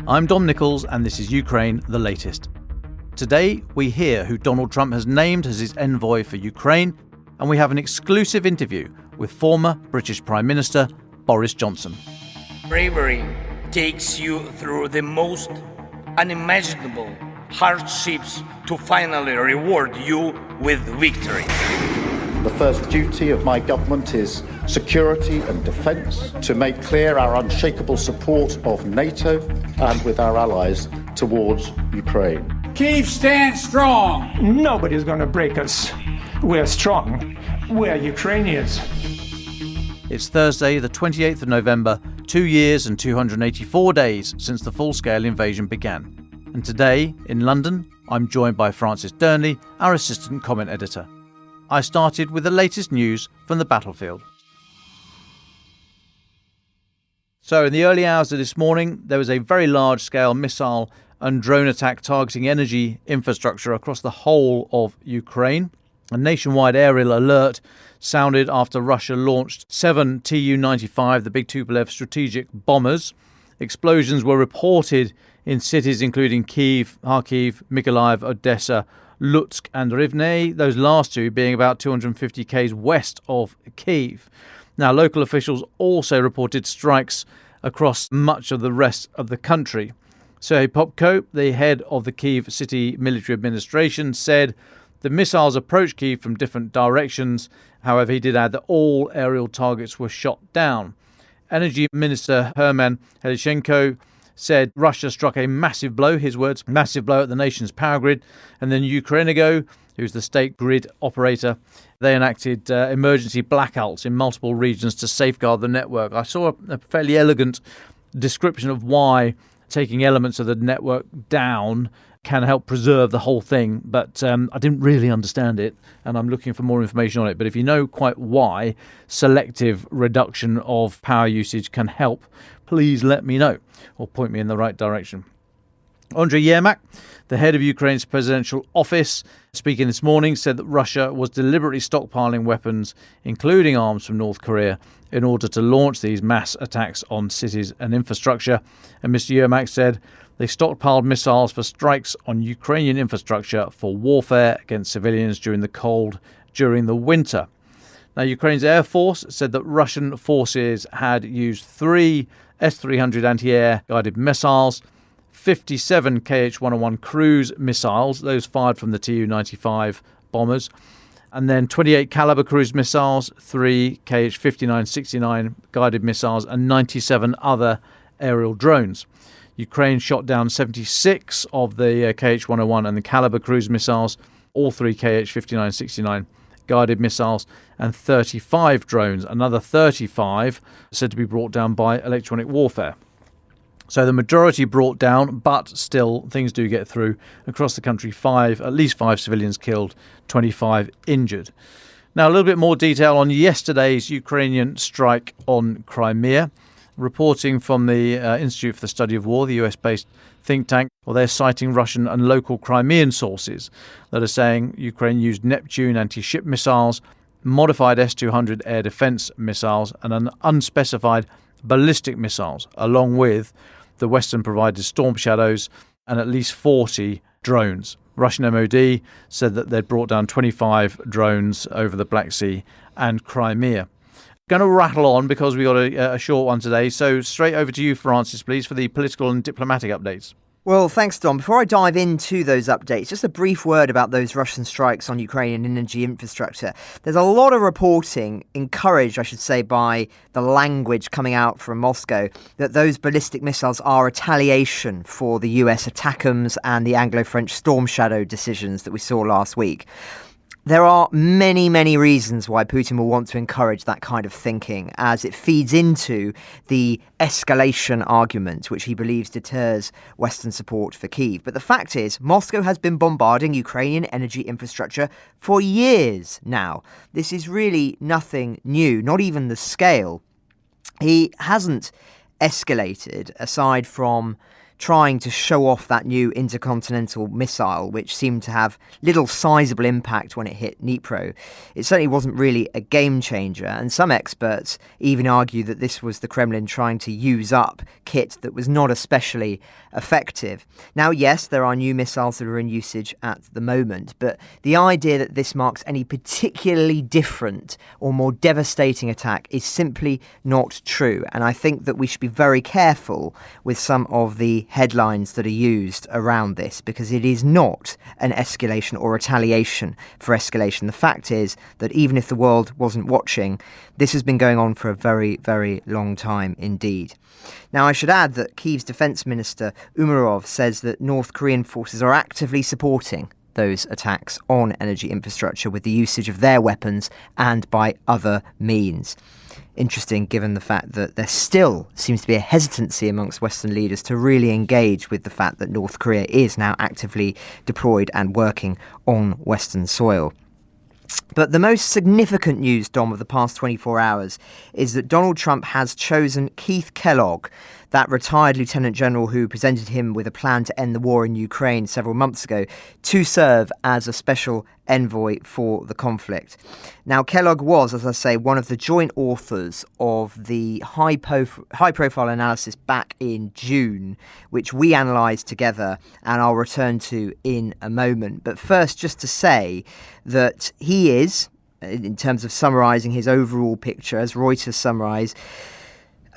I'm Dom Nicholls, and this is Ukraine, the latest. Today, we hear who Donald Trump has named as his envoy for Ukraine, and we have an exclusive interview with former British Prime Minister Boris Johnson. Bravery takes you through the most unimaginable hardships to finally reward you with victory. The first duty of my government is security and defence, to make clear our unshakable support of NATO and with our allies towards Ukraine. Kyiv stands strong. Nobody's going to break us. We're strong. We're Ukrainians. It's Thursday, the 28th of November, 2 years and 284 days since the full-scale invasion began. And today, in London, I'm joined by Francis Dearnley, our assistant comment editor. I started with the latest news from the battlefield. So in the early hours of this morning, there was a very large-scale missile and drone attack targeting energy infrastructure across the whole of Ukraine. A nationwide aerial alert sounded after Russia launched 7 Tu-95, the big Tupolev strategic bombers. Explosions were reported in cities including Kyiv, Kharkiv, Mykolaiv, Odessa, Lutsk and Rivne, those last two being about 250 km west of Kyiv. Now, local officials also reported strikes across much of the rest of the country. Serhiy Popko, the head of the Kyiv City Military Administration, said the missiles approached Kyiv from different directions. However, he did add that all aerial targets were shot down. Energy Minister Herman Helichenko said Russia struck a massive blow, his words, massive blow at the nation's power grid. And then Ukrenigo, who's the state grid operator, they enacted emergency blackouts in multiple regions to safeguard the network. I saw a fairly elegant description of why taking elements of the network down can help preserve the whole thing, but I didn't really understand it, and I'm looking for more information on it. But if you know quite why selective reduction of power usage can help, please let me know or point me in the right direction. Andriy Yermak, the head of Ukraine's presidential office, speaking this morning, said that Russia was deliberately stockpiling weapons, including arms from North Korea, in order to launch these mass attacks on cities and infrastructure. And Mr. Yermak said they stockpiled missiles for strikes on Ukrainian infrastructure for warfare against civilians during the winter. Now, Ukraine's Air Force said that Russian forces had used 3 S-300 anti-air guided missiles, 57 Kh-101 cruise missiles, those fired from the Tu-95 bombers, and then 28 Caliber cruise missiles, 3 Kh-59-69 guided missiles, and 97 other aerial drones. Ukraine shot down 76 of the Kh-101 and the Caliber cruise missiles, all 3 Kh-59-69 guided missiles, and 35 drones, another 35 said to be brought down by electronic warfare. So the majority brought down, but still things do get through. Across the country, at least five civilians killed, 25 injured. Now, a little bit more detail on yesterday's Ukrainian strike on Crimea. Reporting from the Institute for the Study of War, the US-based think tank, they're citing Russian and local Crimean sources that are saying Ukraine used Neptune anti-ship missiles, modified S-200 air defense missiles, and an unspecified ballistic missiles, along with the Western-provided Storm Shadows and at least 40 drones. Russian MOD said that they'd brought down 25 drones over the Black Sea and Crimea. Going to rattle on because we got a short one today. So straight over to you, Francis, please, for the political and diplomatic updates. Well, thanks, Dom. Before I dive into those updates, just a brief word about those Russian strikes on Ukrainian energy infrastructure. There's a lot of reporting, encouraged, I should say, by the language coming out from Moscow, that those ballistic missiles are retaliation for the US ATACMS and the Anglo-French Storm Shadow decisions that we saw last week. There are many, many reasons why Putin will want to encourage that kind of thinking, as it feeds into the escalation argument, which he believes deters Western support for Kyiv. But the fact is, Moscow has been bombarding Ukrainian energy infrastructure for years now. This is really nothing new, not even the scale. He hasn't escalated, aside from trying to show off that new intercontinental missile, which seemed to have little sizable impact when it hit Dnipro. It certainly wasn't really a game changer, and some experts even argue that this was the Kremlin trying to use up kit that was not especially effective. Now, yes, there are new missiles that are in usage at the moment, but the idea that this marks any particularly different or more devastating attack is simply not true. And I think that we should be very careful with some of the headlines that are used around this, because it is not an escalation or retaliation for escalation. The fact is that even if the world wasn't watching, this has been going on for a very, very long time indeed. Now, I should add that Kyiv's defence minister Umerov says that North Korean forces are actively supporting those attacks on energy infrastructure with the usage of their weapons and by other means. Interesting, given the fact that there still seems to be a hesitancy amongst Western leaders to really engage with the fact that North Korea is now actively deployed and working on Western soil. But the most significant news, Dom, of the past 24 hours is that Donald Trump has chosen Keith Kellogg, that retired lieutenant general who presented him with a plan to end the war in Ukraine several months ago, to serve as a special envoy for the conflict. Now, Kellogg was, as I say, one of the joint authors of the high-profile analysis back in June, which we analysed together, and I'll return to in a moment. But first, just to say that he is, in terms of summarising his overall picture, as Reuters summarise,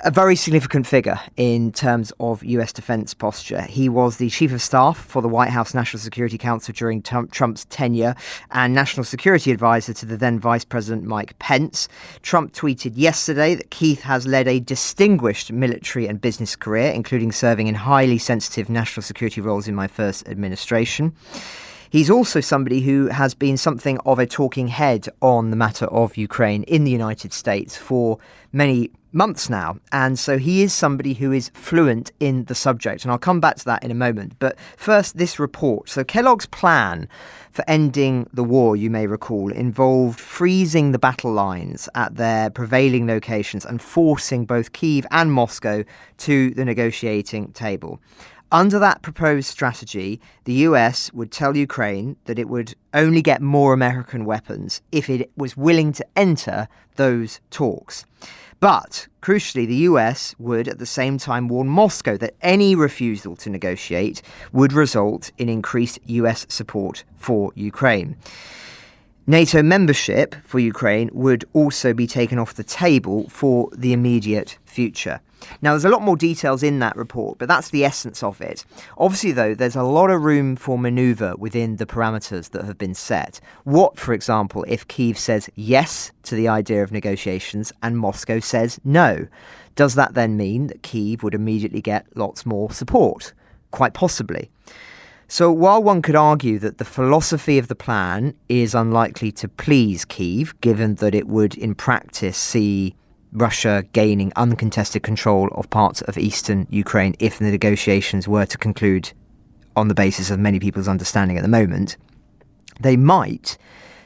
a very significant figure in terms of US defence posture. He was the chief of staff for the White House National Security Council during Trump's tenure and national security advisor to the then Vice President Mike Pence. Trump tweeted yesterday that Keith has led a distinguished military and business career, including serving in highly sensitive national security roles in my first administration. He's also somebody who has been something of a talking head on the matter of Ukraine in the United States for many months now. And so he is somebody who is fluent in the subject. And I'll come back to that in a moment. But first, this report. So Kellogg's plan for ending the war, you may recall, involved freezing the battle lines at their prevailing locations and forcing both Kyiv and Moscow to the negotiating table. Under that proposed strategy, the US would tell Ukraine that it would only get more American weapons if it was willing to enter those talks. But, crucially, the US would at the same time warn Moscow that any refusal to negotiate would result in increased US support for Ukraine. NATO membership for Ukraine would also be taken off the table for the immediate future. Now, there's a lot more details in that report, but that's the essence of it. Obviously, though, there's a lot of room for manoeuvre within the parameters that have been set. What, for example, if Kyiv says yes to the idea of negotiations and Moscow says no? Does that then mean that Kyiv would immediately get lots more support? Quite possibly. So while one could argue that the philosophy of the plan is unlikely to please Kyiv, given that it would in practice see Russia gaining uncontested control of parts of eastern Ukraine if the negotiations were to conclude on the basis of many people's understanding at the moment, they might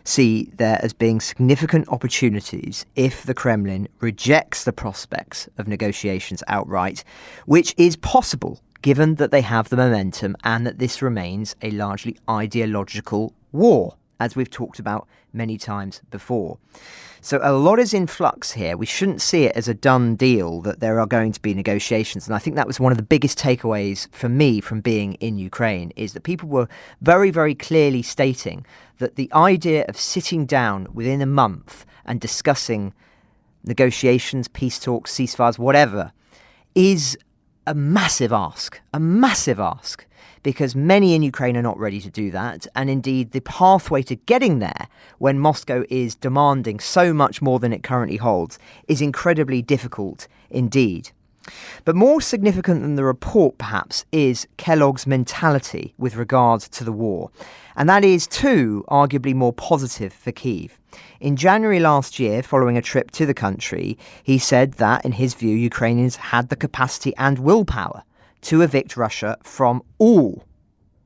see there as being significant opportunities if the Kremlin rejects the prospects of negotiations outright, which is possible given that they have the momentum and that this remains a largely ideological war, as we've talked about many times before. So a lot is in flux here. We shouldn't see it as a done deal that there are going to be negotiations. And I think that was one of the biggest takeaways for me from being in Ukraine, is that people were very, very clearly stating that the idea of sitting down within a month and discussing negotiations, peace talks, ceasefires, whatever, is a massive ask, because many in Ukraine are not ready to do that. And indeed, the pathway to getting there, when Moscow is demanding so much more than it currently holds, is incredibly difficult indeed. But more significant than the report, perhaps, is Kellogg's mentality with regard to the war. And that is, too, arguably more positive for Kyiv. In January last year, following a trip to the country, he said that, in his view, Ukrainians had the capacity and willpower to evict Russia from all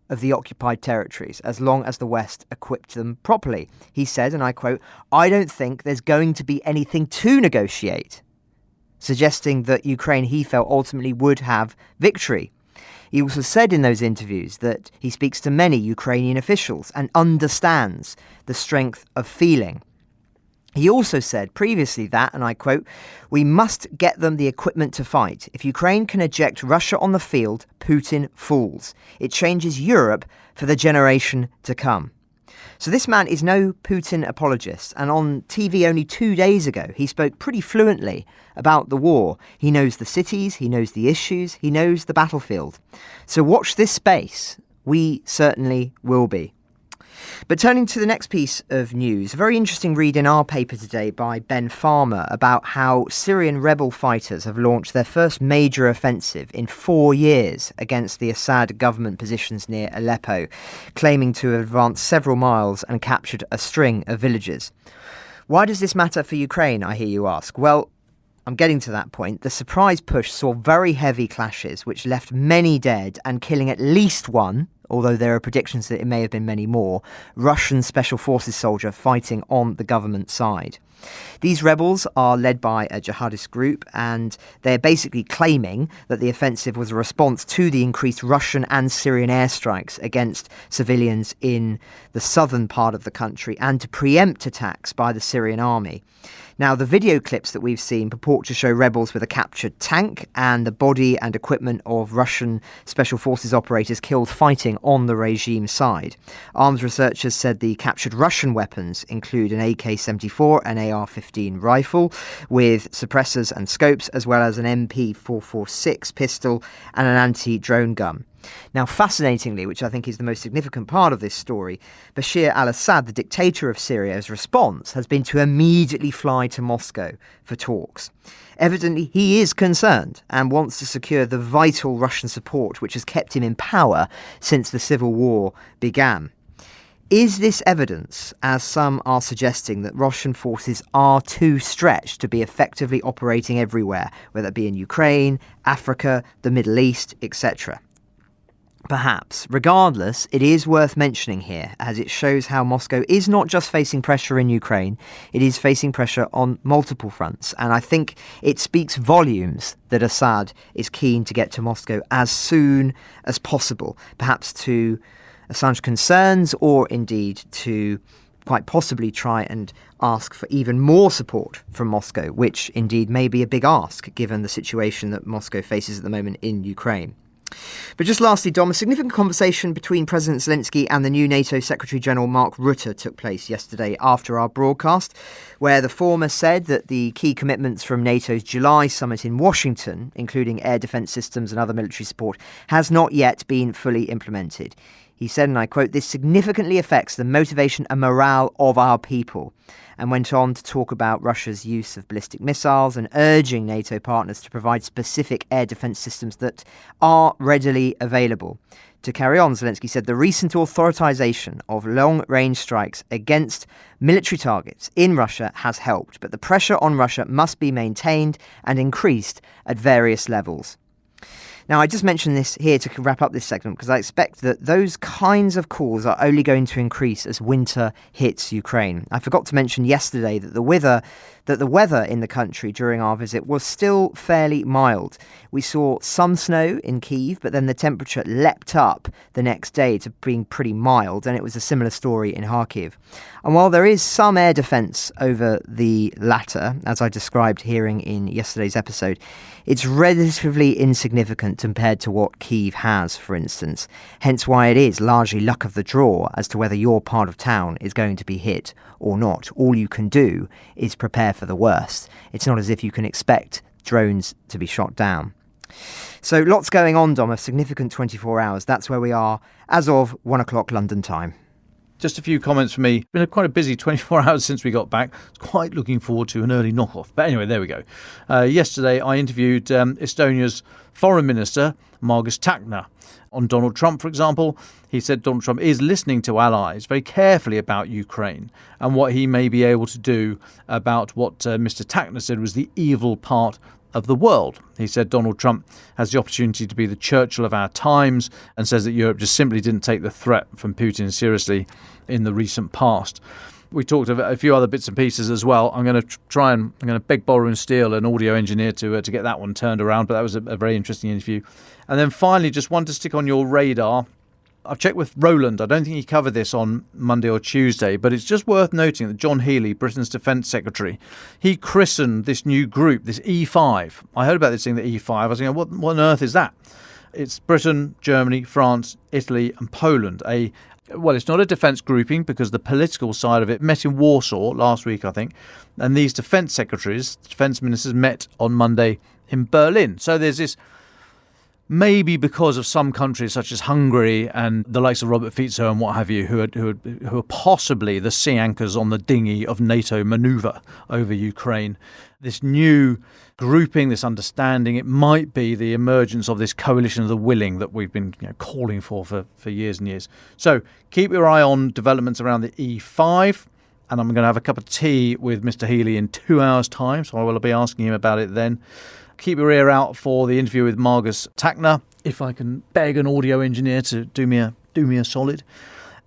of the occupied territories, as long as the West equipped them properly. He said, and I quote, "I don't think there's going to be anything to negotiate," suggesting that Ukraine, he felt, ultimately would have victory. He also said in those interviews that he speaks to many Ukrainian officials and understands the strength of feeling. He also said previously that, and I quote, "We must get them the equipment to fight. If Ukraine can eject Russia on the field, Putin falls. It changes Europe for the generation to come." So this man is no Putin apologist, and on TV only 2 days ago, he spoke pretty fluently about the war. He knows the cities, he knows the issues, he knows the battlefield. So watch this space. We certainly will be. But turning to the next piece of news, a very interesting read in our paper today by Ben Farmer about how Syrian rebel fighters have launched their first major offensive in 4 years against the Assad government positions near Aleppo, claiming to have advanced several miles and captured a string of villages. Why does this matter for Ukraine, I hear you ask? Well, I'm getting to that point. The surprise push saw very heavy clashes, which left many dead and killing at least one, although there are predictions that it may have been many more, Russian Special Forces soldier fighting on the government side. These rebels are led by a jihadist group, and they're basically claiming that the offensive was a response to the increased Russian and Syrian airstrikes against civilians in the southern part of the country and to preempt attacks by the Syrian army. Now, the video clips that we've seen purport to show rebels with a captured tank and the body and equipment of Russian Special Forces operators killed fighting on the regime side. Arms researchers said the captured Russian weapons include an AK-74, an AR-15 rifle with suppressors and scopes, as well as an MP-446 pistol and an anti-drone gun. Now, fascinatingly, which I think is the most significant part of this story, Bashar al-Assad, the dictator of Syria's response has been to immediately fly to Moscow for talks. Evidently, he is concerned and wants to secure the vital Russian support which has kept him in power since the civil war began. Is this evidence, as some are suggesting, that Russian forces are too stretched to be effectively operating everywhere, whether it be in Ukraine, Africa, the Middle East, etc.? Perhaps. Regardless, it is worth mentioning here, as it shows how Moscow is not just facing pressure in Ukraine, it is facing pressure on multiple fronts. And I think it speaks volumes that Assad is keen to get to Moscow as soon as possible, perhaps to assuage concerns or indeed to quite possibly try and ask for even more support from Moscow, which indeed may be a big ask given the situation that Moscow faces at the moment in Ukraine. But just lastly, Dom, a significant conversation between President Zelensky and the new NATO Secretary-General Mark Rutte took place yesterday after our broadcast, where the former said that the key commitments from NATO's July summit in Washington, including air defence systems and other military support, has not yet been fully implemented. He said, and I quote, "This significantly affects the motivation and morale of our people," and went on to talk about Russia's use of ballistic missiles and urging NATO partners to provide specific air defence systems that are readily available. To carry on, Zelensky said the recent authorization of long-range strikes against military targets in Russia has helped, but the pressure on Russia must be maintained and increased at various levels. Now, I just mentioned this here to wrap up this segment because I expect that those kinds of calls are only going to increase as winter hits Ukraine. I forgot to mention yesterday that the weather in the country during our visit was still fairly mild. We saw some snow in Kyiv, but then the temperature leapt up the next day to being pretty mild, and it was a similar story in Kharkiv. And while there is some air defence over the latter, as I described hearing in yesterday's episode, it's relatively insignificant compared to what Kyiv has, for instance. Hence why it is largely luck of the draw as to whether your part of town is going to be hit or not. All you can do is prepare for the worst. It's not as if you can expect drones to be shot down. So lots going on, Dom, a significant 24 hours. That's where we are as of 1 o'clock London time. Just a few comments from me. Been quite a busy 24 hours since we got back. Quite looking forward to an early knockoff. But anyway, there we go. Yesterday, I interviewed Estonia's Foreign Minister, Margus Tsahkna, on Donald Trump, for example. He said Donald Trump is listening to allies very carefully about Ukraine and what he may be able to do about what Mr. Tsahkna said was the evil part of the world. He said Donald Trump has the opportunity to be the Churchill of our times and says that Europe just simply didn't take the threat from Putin seriously in the recent past. We talked about a few other bits and pieces as well. I'm going to beg, borrow and steal an audio engineer to get that one turned around, but that was a very interesting interview. And then finally, just one to stick on your radar. I've checked with Roland. I don't think he covered this on Monday or Tuesday, but it's just worth noting that John Healey, Britain's Defence Secretary, he christened this new group, this E5. I heard about this thing, the E5. I was thinking, what on earth is that? It's Britain, Germany, France, Italy and Poland. It's not a defence grouping because the political side of it met in Warsaw last week, I think, and these defence secretaries, defence ministers, met on Monday in Berlin. So there's this, maybe because of some countries such as Hungary and the likes of Robert Fico and what have you, who are possibly the sea anchors on the dinghy of NATO manoeuvre over Ukraine. This new grouping, this understanding, it might be the emergence of this coalition of the willing that we've been calling for years and years. So keep your eye on developments around the E5. And I'm going to have a cup of tea with Mr. Healey in 2 hours' time, so I will be asking him about it then. Keep your ear out for the interview with Margus Tachner, if I can beg an audio engineer to do me a solid.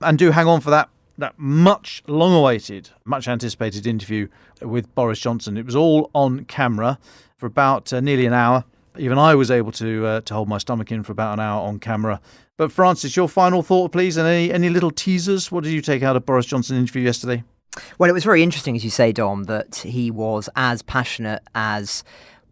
And do hang on for that much long-awaited, much anticipated interview with Boris Johnson. It was all on camera for about nearly an hour. Even I was able to hold my stomach in for about an hour on camera. But Francis, your final thought, please, and any little teasers? What did you take out of Boris Johnson's interview yesterday? Well, it was very interesting, as you say, Dom, that he was as passionate as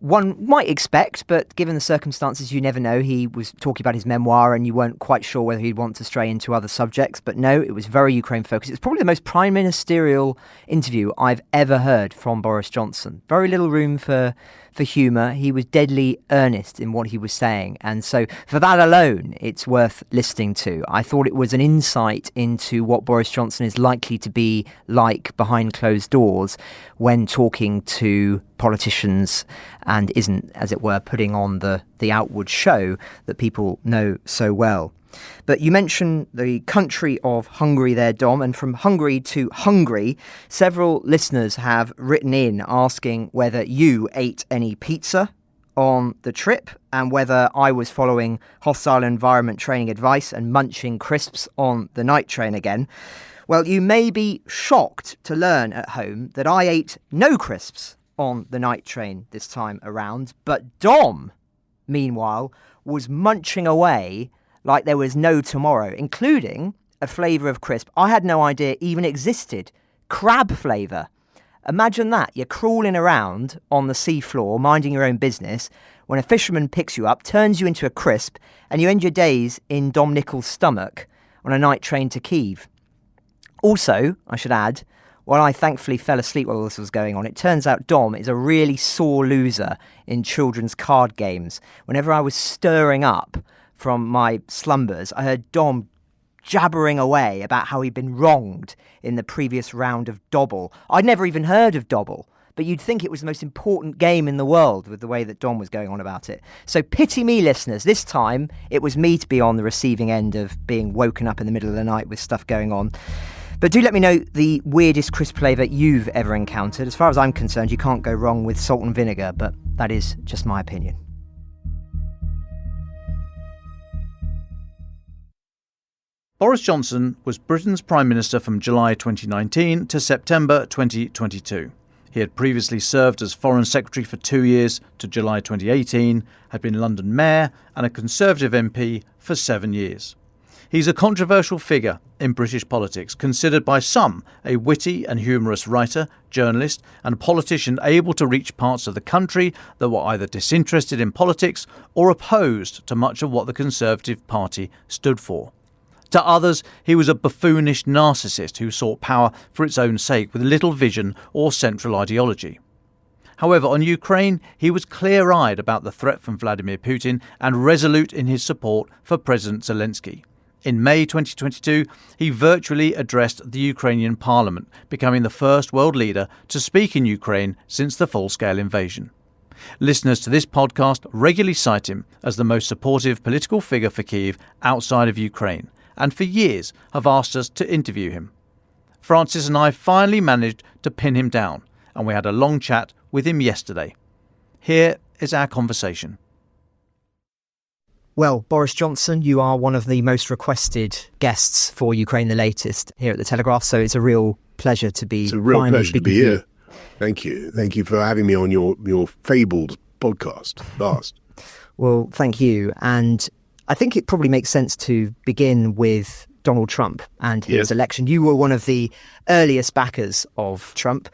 one might expect, but given the circumstances, you never know. He was talking about his memoir and you weren't quite sure whether he'd want to stray into other subjects. But no, it was very Ukraine focused. It's probably the most prime ministerial interview I've ever heard from Boris Johnson. Very little room for humour. He was deadly earnest in what he was saying. And so for that alone, it's worth listening to. I thought it was an insight into what Boris Johnson is likely to be like behind closed doors when talking to politicians and isn't, as it were, putting on the outward show that people know so well. But you mentioned the country of Hungary there, Dom, and from Hungary to Hungary, several listeners have written in asking whether you ate any pizza on the trip and whether I was following hostile environment training advice and munching crisps on the night train again. Well, you may be shocked to learn at home that I ate no crisps on the night train this time around, but Dom, meanwhile, was munching away like there was no tomorrow, including a flavour of crisp I had no idea even existed. Crab flavour. Imagine that. You're crawling around on the seafloor, minding your own business, when a fisherman picks you up, turns you into a crisp, and you end your days in Dom Nicholls' stomach on a night train to Kyiv. Also, I should add, while I thankfully fell asleep while all this was going on, it turns out Dom is a really sore loser in children's card games. Whenever I was stirring up from my slumbers, I heard Dom jabbering away about how he'd been wronged in the previous round of Dobble. I'd never even heard of Dobble, but you'd think it was the most important game in the world with the way that Dom was going on about it. So pity me, listeners. This time, it was me to be on the receiving end of being woken up in the middle of the night with stuff going on. But do let me know the weirdest crisp flavour you've ever encountered. As far as I'm concerned, you can't go wrong with salt and vinegar, but that is just my opinion. Boris Johnson was Britain's Prime Minister from July 2019 to September 2022. He had previously served as Foreign Secretary for 2 years to July 2018, had been London Mayor and a Conservative MP for 7 years. He's a controversial figure in British politics, considered by some a witty and humorous writer, journalist and politician able to reach parts of the country that were either disinterested in politics or opposed to much of what the Conservative Party stood for. To others, he was a buffoonish narcissist who sought power for its own sake with little vision or central ideology. However, on Ukraine, he was clear-eyed about the threat from Vladimir Putin and resolute in his support for President Zelensky. In May 2022, he virtually addressed the Ukrainian parliament, becoming the first world leader to speak in Ukraine since the full-scale invasion. Listeners to this podcast regularly cite him as the most supportive political figure for Kyiv outside of Ukraine, and for years have asked us to interview him. Francis and I finally managed to pin him down, and we had a long chat with him yesterday. Here is our conversation. Well, Boris Johnson, you are one of the most requested guests for Ukraine the Latest here at the Telegraph, so it's a real pleasure to be. It's a real pleasure to be here. Thank you. Thank you for having me on your fabled podcast. Last. Well, thank you. And I think it probably makes sense to begin with Donald Trump and his election. You were one of the earliest backers of Trump.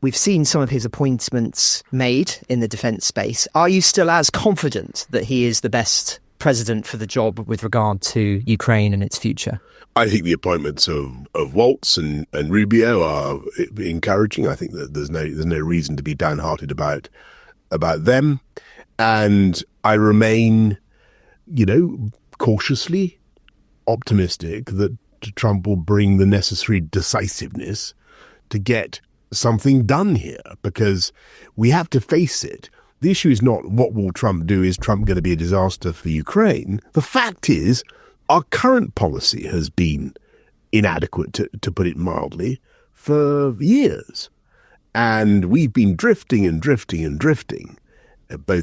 We've seen some of his appointments made in the defence space. Are you still as confident that he is the best president for the job with regard to Ukraine and its future? I think the appointments of Waltz and Rubio are encouraging. I think that there's no reason to be downhearted about them. And I remain, cautiously optimistic that Trump will bring the necessary decisiveness to get something done here, because we have to face it. The issue is not what will Trump do, is Trump going to be a disaster for Ukraine? The fact is, our current policy has been inadequate, to put it mildly, for years. And we've been drifting, both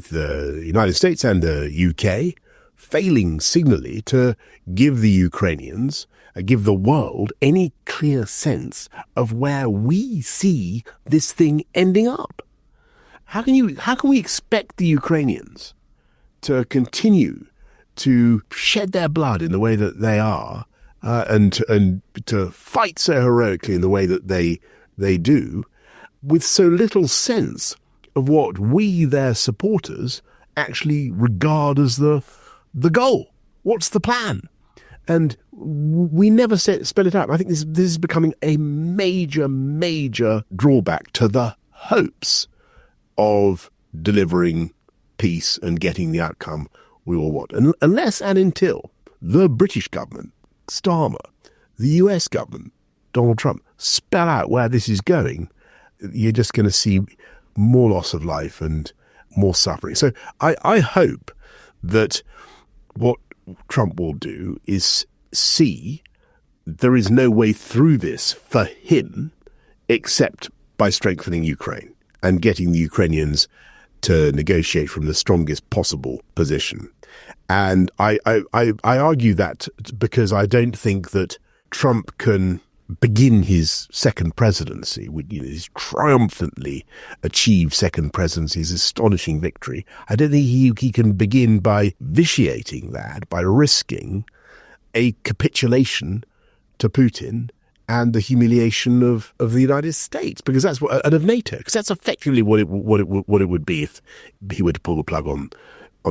the United States and the UK, failing signally to give the Ukrainians, give the world any clear sense of where we see this thing ending up. How can we expect the Ukrainians to continue to shed their blood in the way that they are, and to fight so heroically in the way that they do, with so little sense of what we, their supporters, actually regard as the goal? What's the plan? And we never spell it out. I think this is becoming a major drawback to the hopes of delivering peace and getting the outcome we all want. Unless and until the British government, Starmer, the US government, Donald Trump, spell out where this is going, you're just going to see more loss of life and more suffering. So I hope that what Trump will do is see there is no way through this for him except by strengthening Ukraine and getting the Ukrainians to negotiate from the strongest possible position. And I argue that because I don't think that Trump can begin his second presidency with his triumphantly achieved second presidency, his astonishing victory. I don't think he can begin by vitiating that, by risking a capitulation to Putin and the humiliation of the United States, because that's what, and of NATO, because that's effectively what it would be if he were to pull the plug on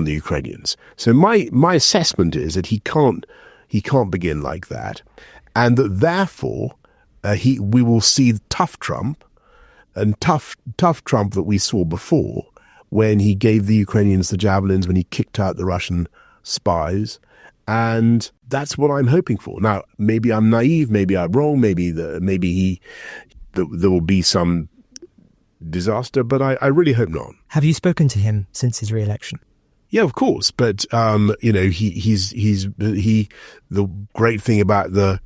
the Ukrainians. So my assessment is that he can't begin like that. And that therefore, we will see tough Trump, and tough Trump that we saw before, when he gave the Ukrainians the javelins, when he kicked out the Russian spies, and that's what I'm hoping for. Now, maybe I'm naive, maybe I'm wrong, maybe there will be some disaster, but I really hope not. Have you spoken to him since his re-election? Yeah, of course, but he's the great thing about the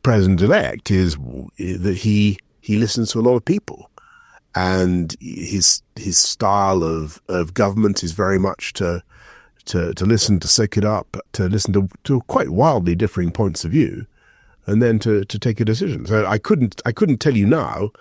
president-elect is that he listens to a lot of people, and his style of government is very much to listen, to soak it up, to listen to quite wildly differing points of view, and then to take a decision. So I couldn't tell you now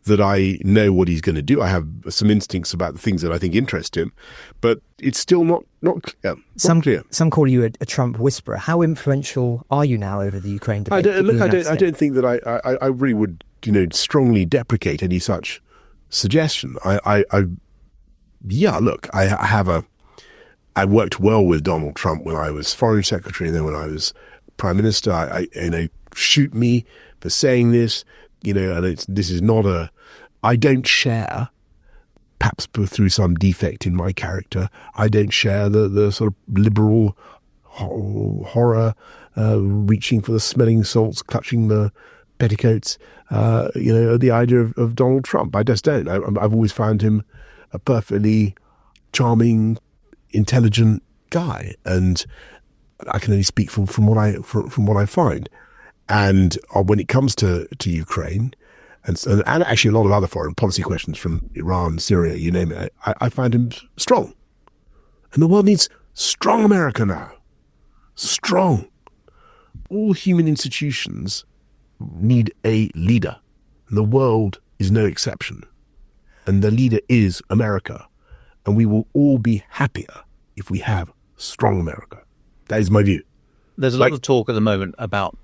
that I know what he's going to do. I have some instincts about the things that I think interest him, but it's still not clear. Clear. Some call you a Trump whisperer. How influential are you now over the Ukraine debate? I don't think that I really would strongly deprecate any such suggestion. I worked well with Donald Trump when I was foreign secretary, and then when I was prime minister. Shoot me for saying this. This is not I don't share, perhaps through some defect in my character, I don't share the sort of liberal horror, reaching for the smelling salts, clutching the petticoats, the idea of Donald Trump. I just don't. I've always found him a perfectly charming, intelligent guy, and I can only speak from what I find. And when it comes to Ukraine, and actually a lot of other foreign policy questions from Iran, Syria, you name it, I find him strong. And the world needs Strong America now. Strong. All human institutions need a leader. And the world is no exception. And the leader is America. And we will all be happier if we have strong America. That is my view. There's a lot of talk at the moment about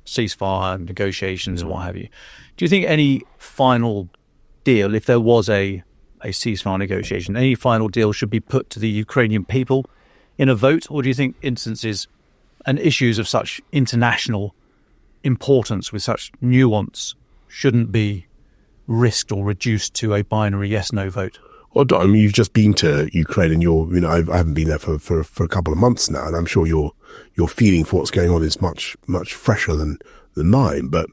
ceasefire, negotiations and what have you. Do you think any final deal, if there was a ceasefire negotiation, any final deal should be put to the Ukrainian people in a vote? Or do you think instances and issues of such international importance with such nuance shouldn't be risked or reduced to a binary yes-no vote? Well, Dom, you've just been to Ukraine, and I haven't been there for a couple of months now, and I'm sure your feeling for what's going on is much fresher than mine. But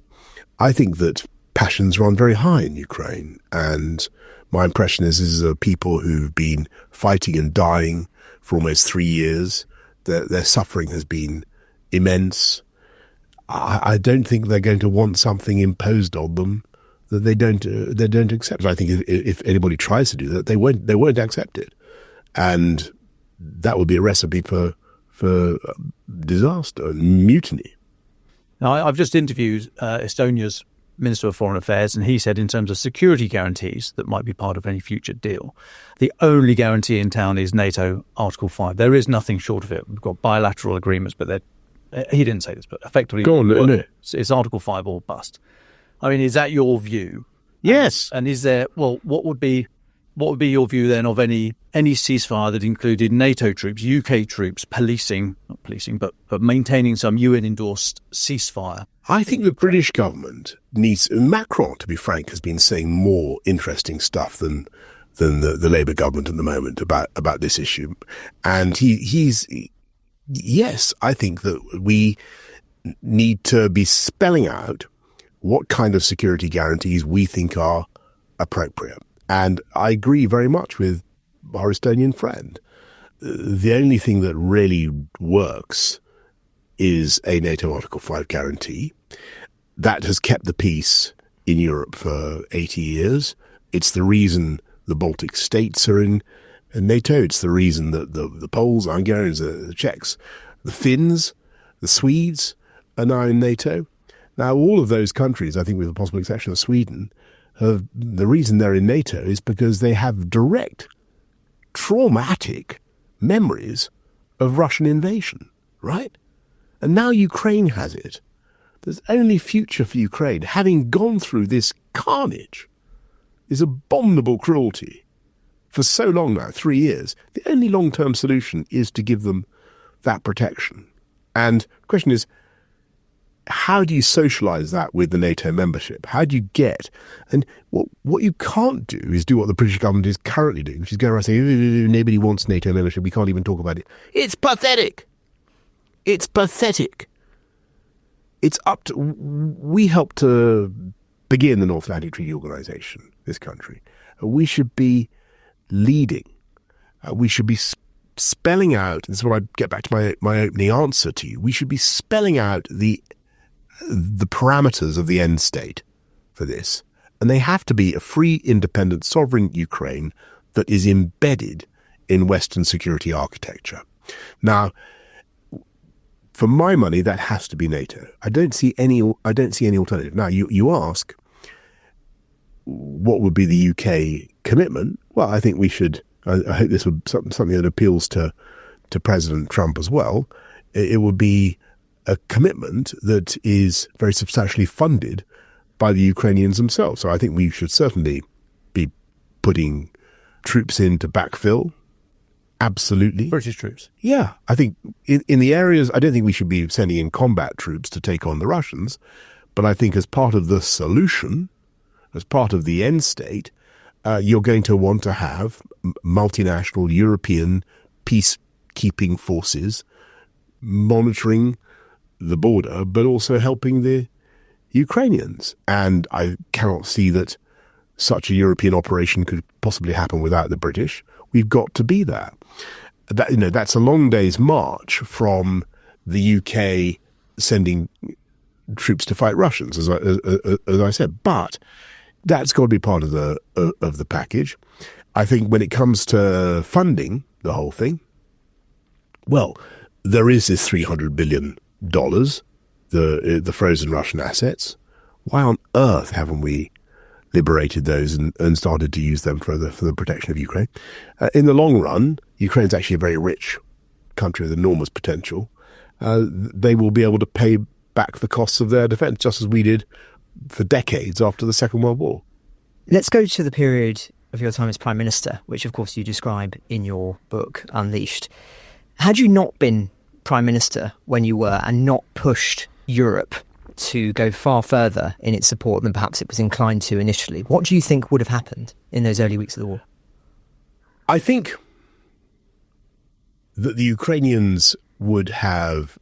I think that passions run very high in Ukraine, and my impression is people who've been fighting and dying for almost 3 years. Their suffering has been immense. I don't think they're going to want something imposed on them that they don't accept. I think if anybody tries to do that, they won't accept it, and that would be a recipe for disaster and mutiny. Now, I've just interviewed Estonia's Minister of Foreign Affairs, and he said in terms of security guarantees that might be part of any future deal, the only guarantee in town is NATO Article 5. There is nothing short of it. We've got bilateral agreements, but he didn't say this, but effectively it's Article 5 or bust. I mean, is that your view? Yes. And is there, what would be your view then of any ceasefire that included NATO troops, UK troops, but maintaining some UN-endorsed ceasefire? I think the British government needs, Macron, to be frank, has been saying more interesting stuff than the Labour government at the moment about this issue. And yes, I think that we need to be spelling out what kind of security guarantees we think are appropriate. And I agree very much with our Estonian friend. The only thing that really works is a NATO Article 5 guarantee. That has kept the peace in Europe for 80 years. It's the reason the Baltic states are in NATO. It's the reason that the Poles, the Hungarians, the Czechs, the Finns, the Swedes are now in NATO. Now, all of those countries, I think with the possible exception of Sweden, the reason they're in NATO is because they have direct, traumatic memories of Russian invasion, right? And now Ukraine has it. There's only future for Ukraine, having gone through this carnage, this abominable cruelty for so long now, 3 years. The only long-term solution is to give them that protection. And the question is, how do you socialise that with the NATO membership? How do you get... And what you can't do is do what the British government is currently doing, which is go around saying, nobody wants NATO membership, we can't even talk about it. It's pathetic. It's pathetic. It's up to... We helped to begin the North Atlantic Treaty Organisation, this country. We should be leading. We should be spelling out... This is where I get back to my opening answer to you. We should be spelling out the parameters of the end state for this. And they have to be a free, independent, sovereign Ukraine that is embedded in Western security architecture. Now, for my money, that has to be NATO. I don't see any alternative. Now, you ask, what would be the UK commitment? Well, I think we should, I hope this would something that appeals to President Trump as well. It would be a commitment that is very substantially funded by the Ukrainians themselves. So I think we should certainly be putting troops in to backfill. Absolutely. British troops. Yeah. I think in the areas, I don't think we should be sending in combat troops to take on the Russians, but I think as part of the solution, as part of the end state, you're going to want to have multinational European peacekeeping forces monitoring the border, but also helping the Ukrainians. And I cannot see that such a European operation could possibly happen without the British. We've got to be there. That's a long day's march from the UK sending troops to fight Russians, as I said. But that's got to be part of the package. I think when it comes to funding the whole thing, Well, there is this $300 billion, the frozen Russian assets. Why on earth haven't we liberated those and started to use them for the protection of Ukraine? In the long run, Ukraine's actually a very rich country with enormous potential. They will be able to pay back the costs of their defence, just as we did for decades after the Second World War. Let's go to the period of your time as Prime Minister, which of course you describe in your book, Unleashed. Had you not been Prime Minister when you were and not pushed Europe to go far further in its support than perhaps it was inclined to initially, what do you think would have happened in those early weeks of the war? I think that the Ukrainians would have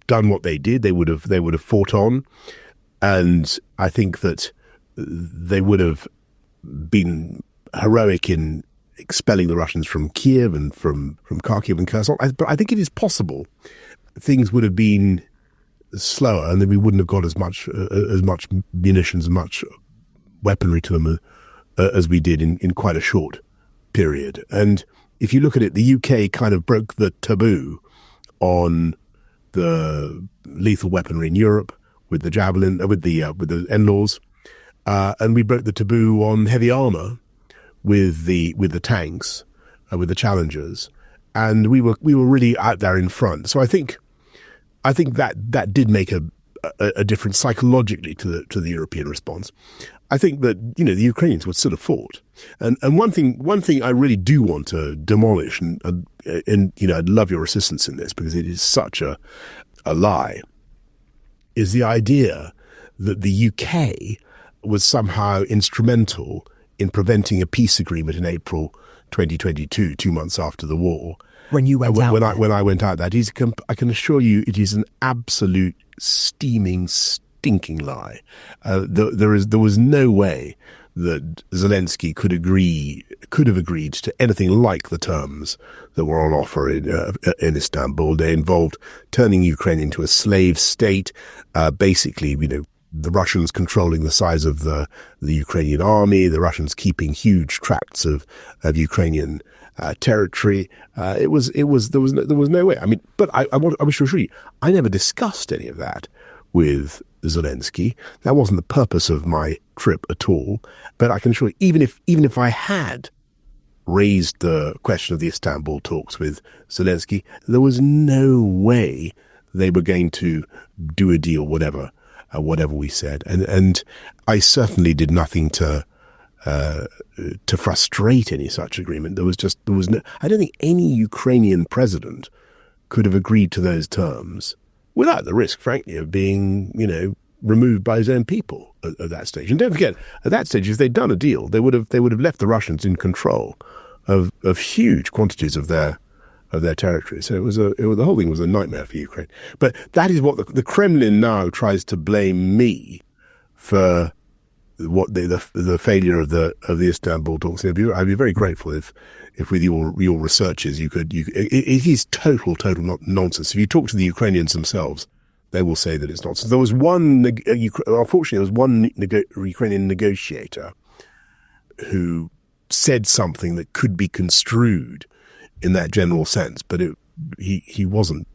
done what they did. They would have fought on, and I think that they would have been heroic in expelling the Russians from Kiev and from Kharkiv and Kherson. But I think it is possible things would have been slower, and then we wouldn't have got as much munitions, as much weaponry to them as we did in quite a short period. And if you look at it, the UK kind of broke the taboo on the lethal weaponry in Europe with the Javelin, with the NLAWs, and we broke the taboo on heavy armour with the tanks, with the Challengers, and we were really out there in front. So I think that did make a difference psychologically to the European response. I think that the Ukrainians would still have fought, and one thing I really do want to demolish, and I'd love your assistance in this because it is such a lie, is the idea that the UK was somehow instrumental in preventing a peace agreement in April 2022, 2 months after the war. When you went out there. When I went out, I can assure you it is an absolute steaming, stinking lie. There was no way that Zelensky could have agreed to anything like the terms that were on offer in Istanbul. They involved turning Ukraine into a slave state, basically, the Russians controlling the size of the Ukrainian army, the Russians keeping huge tracts of Ukrainian territory. There was no way. I mean, but I wish to assure you, I never discussed any of that with Zelensky. That wasn't the purpose of my trip at all. But I can assure you, even if I had raised the question of the Istanbul talks with Zelensky, there was no way they were going to do a deal, whatever we said, and I certainly did nothing to frustrate any such agreement. There was no. I don't think any Ukrainian president could have agreed to those terms without the risk, frankly, of being removed by his own people at that stage. And don't forget, at that stage, if they'd done a deal, they would have left the Russians in control of huge quantities of their territory. So the whole thing was a nightmare for Ukraine. But that is what the Kremlin now tries to blame me for, what the failure of the Istanbul talks. I'd be very grateful if with your researchers you could. It is total nonsense. If you talk to the Ukrainians themselves, they will say that it's nonsense. There was unfortunately, one Ukrainian negotiator who said something that could be construed in that general sense, but he wasn't.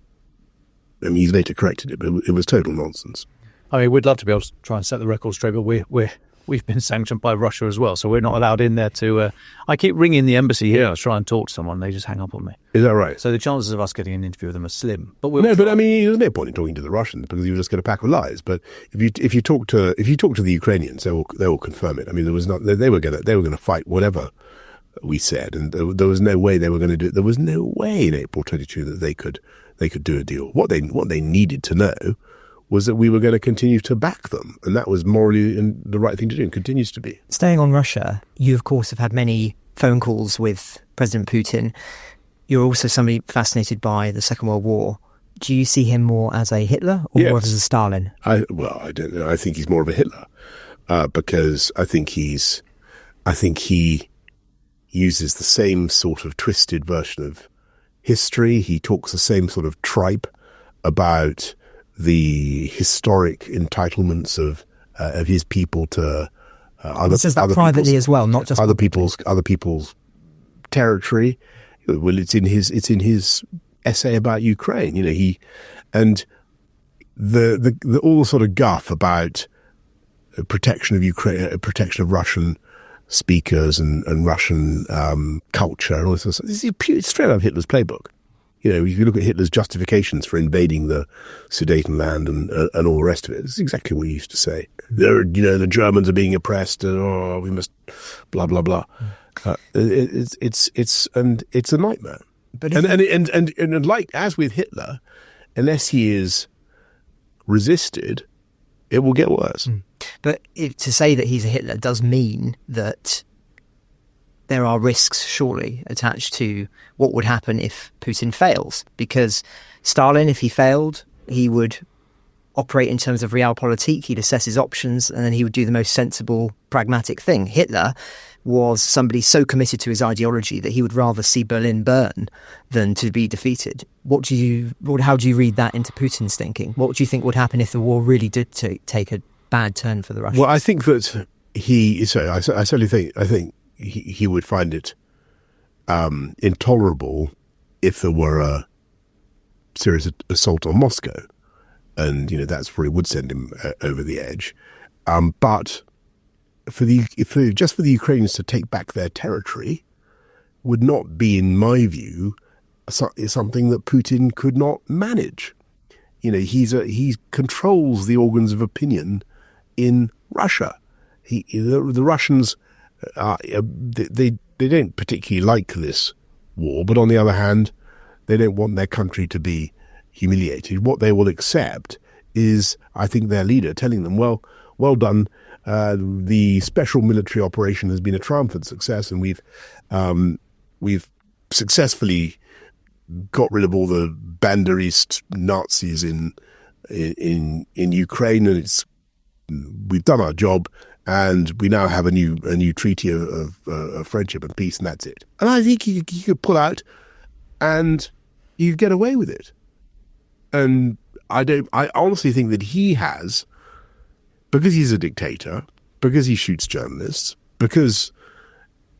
I mean, he's later corrected it, but it was total nonsense. I mean, we'd love to be able to try and set the record straight, but we've been sanctioned by Russia as well, so we're not allowed in there to. I keep ringing the embassy here. I try and talk to someone, they just hang up on me. Is that right? So the chances of us getting an interview with them are slim. But I mean, there's no point in talking to the Russians because you just get a pack of lies. But if you talk to the Ukrainians, they will confirm it. I mean, they were going to fight whatever we said, and there was no way they were going to do it. There was no way in April 22 that they could do a deal. What they needed to know was that we were going to continue to back them, and that was morally the right thing to do, and continues to be. Staying on Russia, you of course have had many phone calls with President Putin. You're also somebody fascinated by the Second World War. Do you see him more as a Hitler or more as a Stalin? I don't know. I think he's more of a Hitler because I think he uses the same sort of twisted version of history. He talks the same sort of tripe about the historic entitlements of his people to other. Says that privately as well, not just other people's territory. Well, it's in his essay about Ukraine. And the all the sort of guff about protection of Ukraine, protection of Russian speakers and Russian culture and all this sort of stuff. This is straight out of Hitler's playbook. If you look at Hitler's justifications for invading the Sudetenland and all the rest of it, it's exactly what he used to say. The Germans are being oppressed, and we must blah blah blah. It's a nightmare. But and like as with Hitler, unless he is resisted, it will get worse. But to say that he's a Hitler does mean that there are risks, surely, attached to what would happen if Putin fails. Because Stalin, if he failed, he would operate in terms of realpolitik, he'd assess his options, and then he would do the most sensible, pragmatic thing. Hitler was somebody so committed to his ideology that he would rather see Berlin burn than to be defeated. How do you read that into Putin's thinking? What do you think would happen if the war really did take a bad turn for the Russians? Well, I think that I certainly think he would find it intolerable if there were a serious assault on Moscow, and that's where it would send him over the edge. But for the Ukrainians to take back their territory would not be, in my view, something that Putin could not manage. He controls the organs of opinion in Russia. The Russians. They don't particularly like this war, but on the other hand, they don't want their country to be humiliated. What they will accept is, I think, their leader telling them, well done, the special military operation has been a triumphant success, and we've successfully got rid of all the Banderist Nazis in Ukraine, and we've done our job. And we now have a new treaty of friendship and peace, and that's it. And I think he could pull out, and you'd get away with it. And I honestly think that he has, because he's a dictator, because he shoots journalists, because,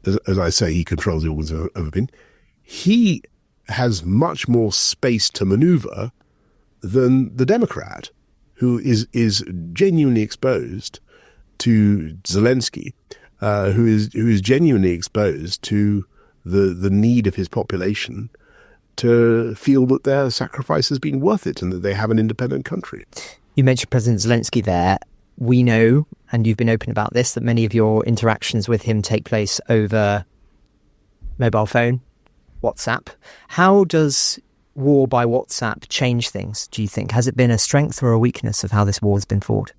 as I say, he controls the organs of opinion, he has much more space to maneuver than the Democrat, who is genuinely exposed to Zelensky, who is genuinely exposed to the need of his population to feel that their sacrifice has been worth it and that they have an independent country. You mentioned President Zelensky there. We know, and you've been open about this, that many of your interactions with him take place over mobile phone, WhatsApp. How does war by WhatsApp change things, do you think? Has it been a strength or a weakness of how this war has been fought?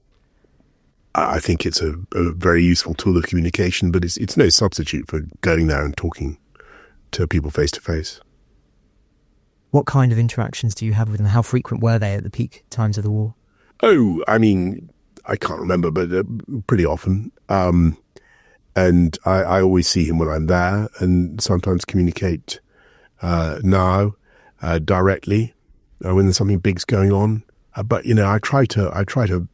I think it's a very useful tool of communication, but it's no substitute for going there and talking to people face to face. What kind of interactions do you have with them? How frequent were they at the peak times of the war? Oh, I mean, I can't remember, but pretty often. And I always see him when I'm there, and sometimes communicate now directly when there's something big's going on. But I try to.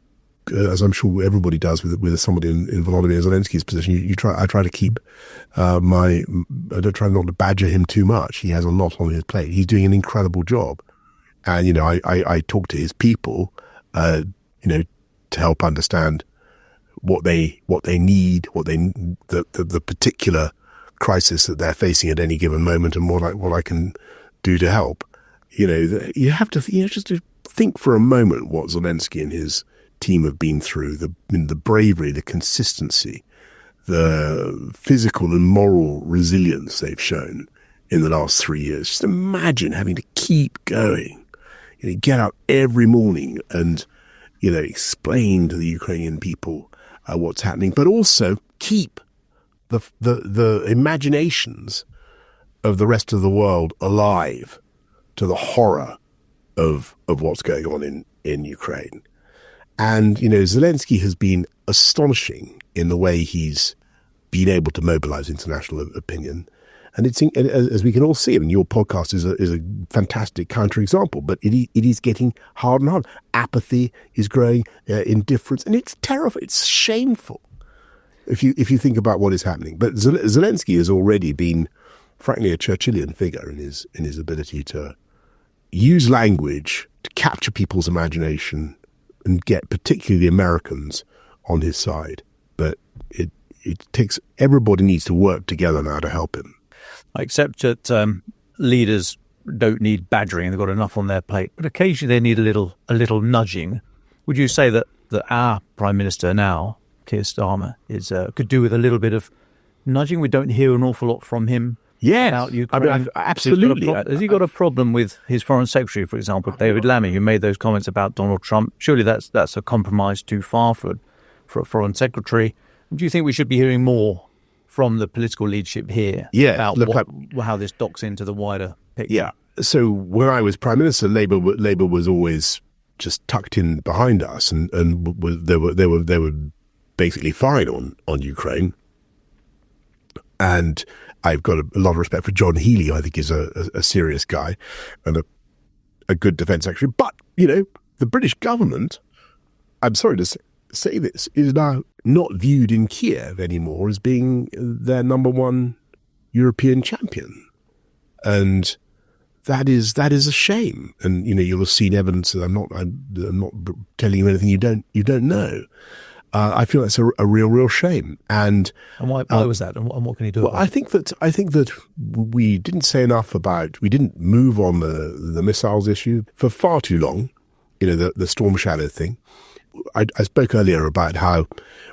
As I'm sure everybody does with somebody in Volodymyr Zelensky's position, I try to keep I don't try not to badger him too much. He has a lot on his plate. He's doing an incredible job, and I talk to his people, to help understand what they need, the particular crisis that they're facing at any given moment, and what I can do to help. You have to just to think for a moment what Zelensky and his team have been through, the bravery, the consistency, the physical and moral resilience they've shown in the last 3 years. Just imagine having to keep going, get up every morning and, explain to the Ukrainian people what's happening, but also keep the imaginations of the rest of the world alive to the horror of what's going on in Ukraine. And, Zelensky has been astonishing in the way he's been able to mobilize international opinion. And it's, as we can all see, and your podcast is a fantastic counterexample, but it is getting hard and hard. Apathy is growing, indifference, and it's terrible. It's shameful if you think about what is happening. But Zelensky has already been, frankly, a Churchillian figure in his ability to use language to capture people's imagination and get particularly the Americans on his side. But it takes, everybody needs to work together now to help him. I accept that leaders don't need badgering; they've got enough on their plate. But occasionally they need a little nudging. Would you say that our Prime Minister now, Keir Starmer, could do with a little bit of nudging? We don't hear an awful lot from him. Yeah, about Ukraine. I mean, absolutely. Has he got a problem with his Foreign Secretary, for example, David Lammy, who made those comments about Donald Trump? Surely that's a compromise too far for a Foreign Secretary. Do you think we should be hearing more from the political leadership here about how this docks into the wider picture? Yeah. So when I was Prime Minister, Labour was always just tucked in behind us, and they were basically fine on Ukraine. And I've got a lot of respect for John Healey, who I think is a serious guy and a good defence secretary. But, the British government, I'm sorry to say this, is now not viewed in Kiev anymore as being their number one European champion. And that is a shame. And, you'll have seen evidence that I'm not telling you anything you don't know. I feel that's a real shame. And why was that? And what can he do? Well, I think that we didn't say enough we didn't move on the missiles issue for far too long. The Storm Shadow thing. I spoke earlier about how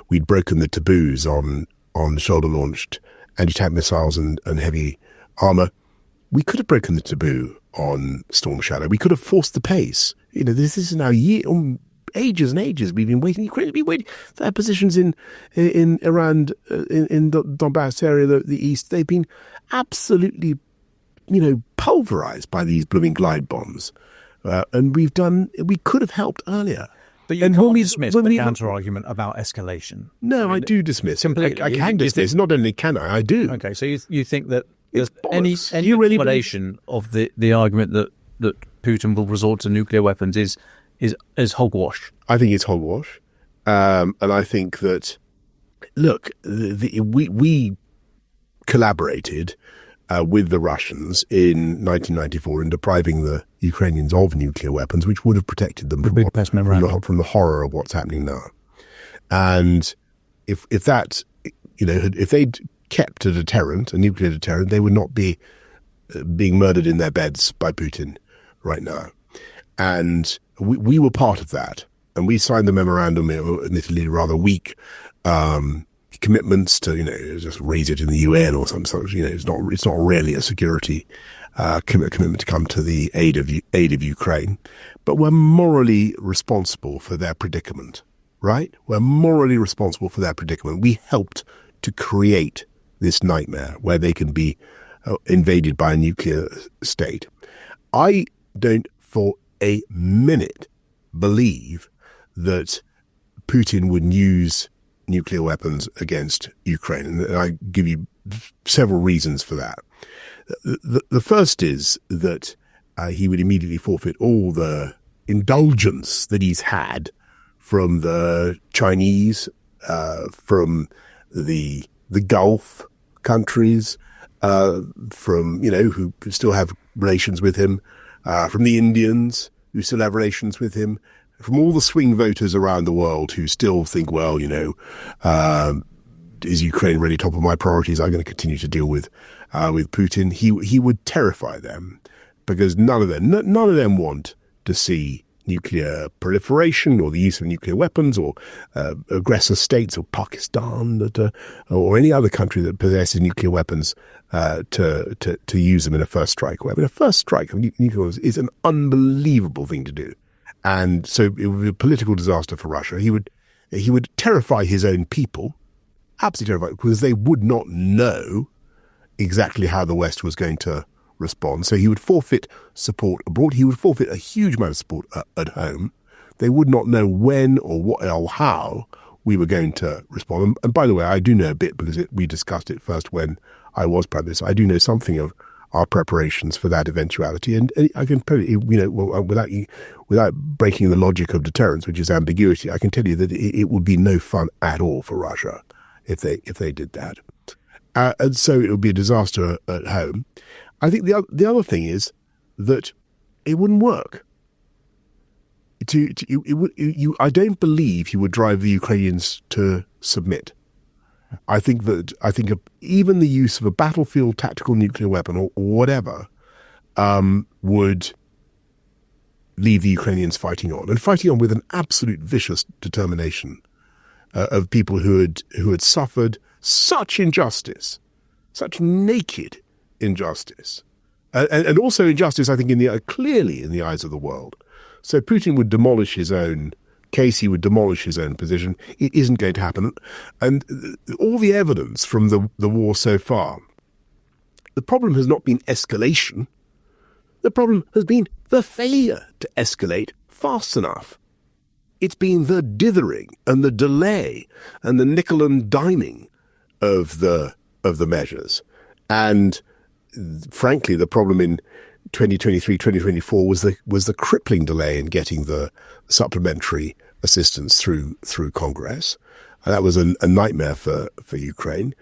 we'd broken the taboos on shoulder-launched anti-tank missiles and heavy armour. We could have broken the taboo on Storm Shadow. We could have forced the pace. This is now ages and ages we've been waiting. Ukraine has been waiting for their positions in around in the Donbass area, the east. They've been absolutely, pulverized by these blooming glide bombs, and we could have helped earlier. But you can't dismiss the counter-argument about escalation. No, I do dismiss completely. I can dismiss. Not only can I do. Okay, so you think that there's any really explanation of the argument that Putin will resort to nuclear weapons is hogwash? I think it's hogwash, and I think that we collaborated with the Russians in 1994 in depriving the Ukrainians of nuclear weapons, which would have protected them from the horror of what's happening now. And if they'd kept a nuclear deterrent, they would not be being murdered in their beds by Putin right now. And we were part of that, and we signed the memorandum, admittedly rather weak commitments to just raise it in the UN or some sort. It's not really a security commitment to come to the aid of Ukraine, but we're morally responsible for their predicament, right? We're morally responsible for their predicament. We helped to create this nightmare where they can be invaded by a nuclear state. I don't for a minute believe that Putin would use nuclear weapons against Ukraine. And I give you several reasons for that. The first is that he would immediately forfeit all the indulgence that he's had from the Chinese, from the Gulf countries, from, who still have relations with him, from the Indians who still have relations with him, from all the swing voters around the world who still think, well, is Ukraine really top of my priorities? I'm going to continue to deal with Putin. He would terrify them, because none of them want to see nuclear proliferation or the use of nuclear weapons, or aggressor states, or Pakistan, or any other country that possesses nuclear weapons to use them in a first strike. Well, a first strike of nuclear is an unbelievable thing to do. And so it would be a political disaster for Russia. He would terrify his own people, absolutely terrify, because they would not know exactly how the West was going to respond. So he would forfeit support abroad. He would forfeit a huge amount of support at home. They would not know when or what or how we were going to respond. And by the way, I do know a bit, because we discussed it first when I was Prime Minister. I do know something of our preparations for that eventuality, and I can tell you, without breaking the logic of deterrence, which is ambiguity, I can tell you that it would be no fun at all for Russia if they did that, and so it would be a disaster at home. I think the other thing is that it wouldn't work. I don't believe he would drive the Ukrainians to submit. I think even the use of a battlefield tactical nuclear weapon or whatever would leave the Ukrainians fighting on with an absolute vicious determination of people who had suffered such injustice, such naked injustice, and also injustice, I think, clearly in the eyes of the world. So Putin would demolish his own case, he would demolish his own position. It isn't going to happen. And all the evidence from the war so far, the problem has not been escalation. The problem has been the failure to escalate fast enough. It's been the dithering and the delay and the nickel and diming of the measures. And frankly, the problem in 2023, 2024 was the crippling delay in getting the supplementary assistance through Congress. And that was a nightmare for Ukraine.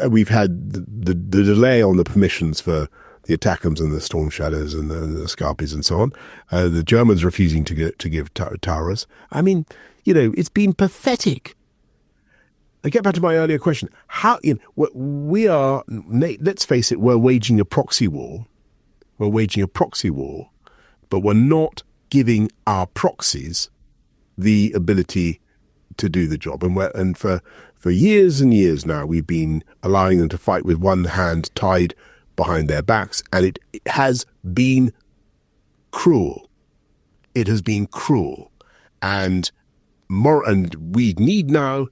We've had the delay on the permissions for the ATACMS and the Storm Shadows and the Scarpies and so on. The Germans refusing to give Taurus. I mean, it's been pathetic. I get back to my earlier question. We are, let's face it, we're waging a proxy war. We're waging a proxy war, but we're not giving our proxies the ability to do the job. And for years and years now, we've been allowing them to fight with one hand tied behind their backs, and it has been cruel. It has been cruel, and we need now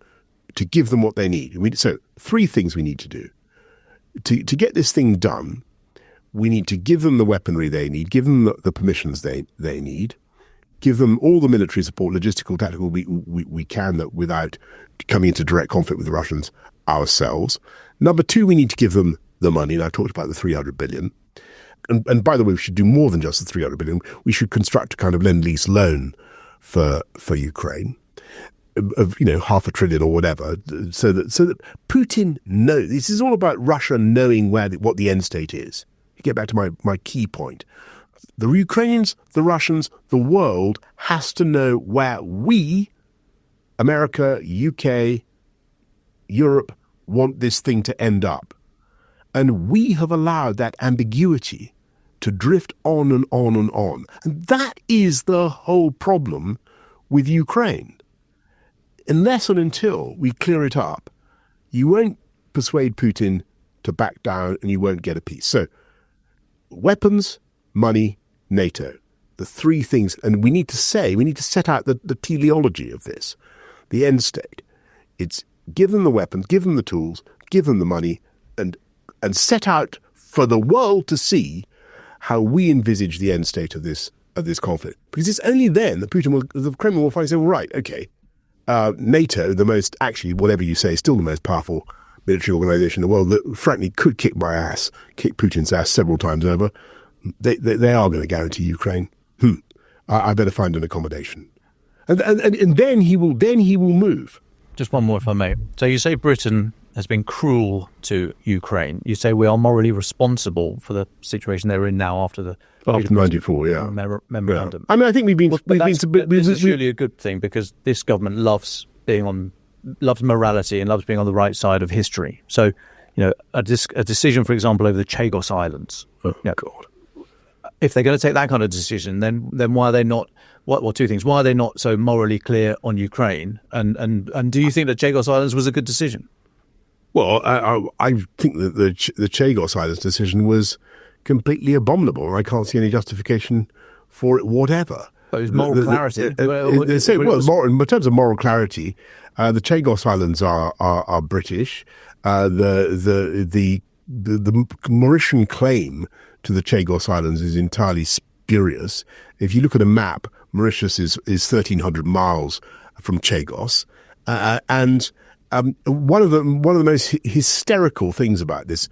to give them what they need. So 3 things we need to do to get this thing done. We need to give them the weaponry they need, give them the permissions they need, give them all the military support, logistical, tactical we can, that without coming into direct conflict with the Russians ourselves. Number 2, we need to give them the money. And I talked about the 300 billion. And by the way, we should do more than just the 300 billion. We should construct a kind of lend-lease loan for Ukraine of, $500 billion or whatever, so that Putin knows. This is all about Russia knowing what the end state is. You get back to my key point. The Ukrainians, the Russians, the world has to know where we, America, UK, Europe, want this thing to end up. And we have allowed that ambiguity to drift on and on and on. And that is the whole problem with Ukraine. Unless and until we clear it up, you won't persuade Putin to back down and you won't get a peace. So, weapons, money, NATO. The 3 things, and we need to set out the teleology of this, the end state. It's give them the weapons, give them the tools, give them the money, and set out for the world to see how we envisage the end state of this conflict. Because it's only then that the Kremlin will finally say, well, right, okay, NATO, whatever you say, still the most powerful military organization in the world that frankly could kick Putin's ass several times over. They are going to guarantee Ukraine. I better find an accommodation, and then he will move. Just one more, if I may. So you say Britain has been cruel to Ukraine. You say we are morally responsible for the situation they're in now after 94, yeah. memorandum. Yeah. I mean, I think we've been. This is surely a good thing because this government loves morality and loves being on the right side of history. So, a decision, for example, over the Chagos Islands. Oh, God. If they're going to take that kind of decision, then why are they not? Well, 2 things. Why are they not so morally clear on Ukraine? And do you think that Chagos Islands was a good decision? Well, I think that the Chagos Islands decision was completely abominable. I can't see any justification for it whatever. But it was moral clarity. In terms of moral clarity, the Chagos Islands are British. The Mauritian claim to the Chagos Islands is entirely spurious. If you look at a map, Mauritius is 1,300 miles from Chagos, and one of the most hysterical things about this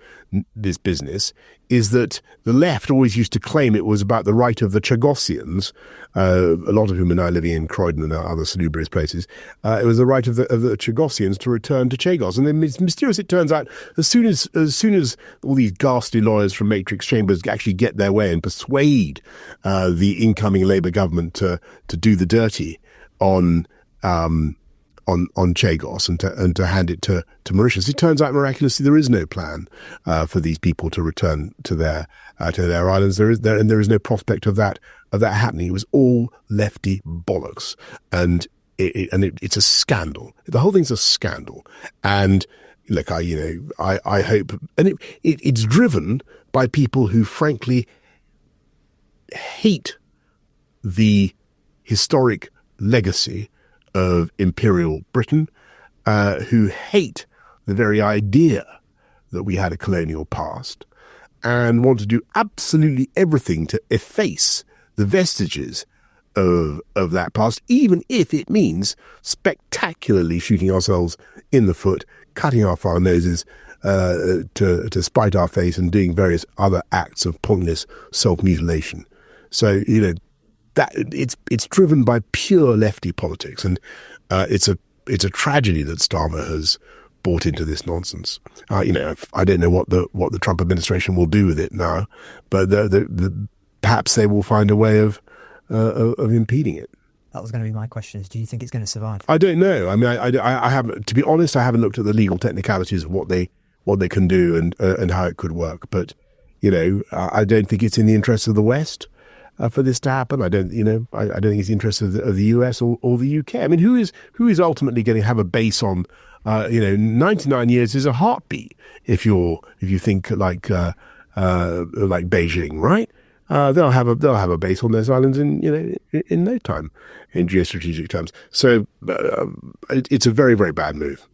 business is that the left always used to claim it was about the right of the Chagossians, a lot of whom are now living in Croydon and other salubrious places. It was the right of the Chagossians to return to Chagos. And then it's mysterious, it turns out, as soon as all these ghastly lawyers from Matrix Chambers actually get their way and persuade the incoming Labour government to do the dirty on Chagos and to hand it to Mauritius, it turns out miraculously there is no plan for these people to return to their islands. There is no prospect of that happening. It was all lefty bollocks, and it's a scandal. The whole thing's a scandal. And look, I hope, and it's driven by people who frankly hate the historic legacy of imperial Britain, who hate the very idea that we had a colonial past and want to do absolutely everything to efface the vestiges of that past, even if it means spectacularly shooting ourselves in the foot, cutting off our noses to spite our face, and doing various other acts of pointless self-mutilation. So, that it's driven by pure lefty politics, and it's a tragedy that Starmer has bought into this nonsense. I don't know what the Trump administration will do with it now, but perhaps they will find a way of impeding it. That was going to be my question: do you think it's going to survive? I don't know. I mean, I haven't. To be honest, I haven't looked at the legal technicalities of what they can do and how it could work. But I don't think it's in the interest of the West for this to happen. I don't think it's the interest of the US or the UK. I mean, who is ultimately going to have a base on? 99 years is a heartbeat if you think like Beijing, right? They'll have a base on those islands in no time, in geostrategic terms. So it's a very, very bad move.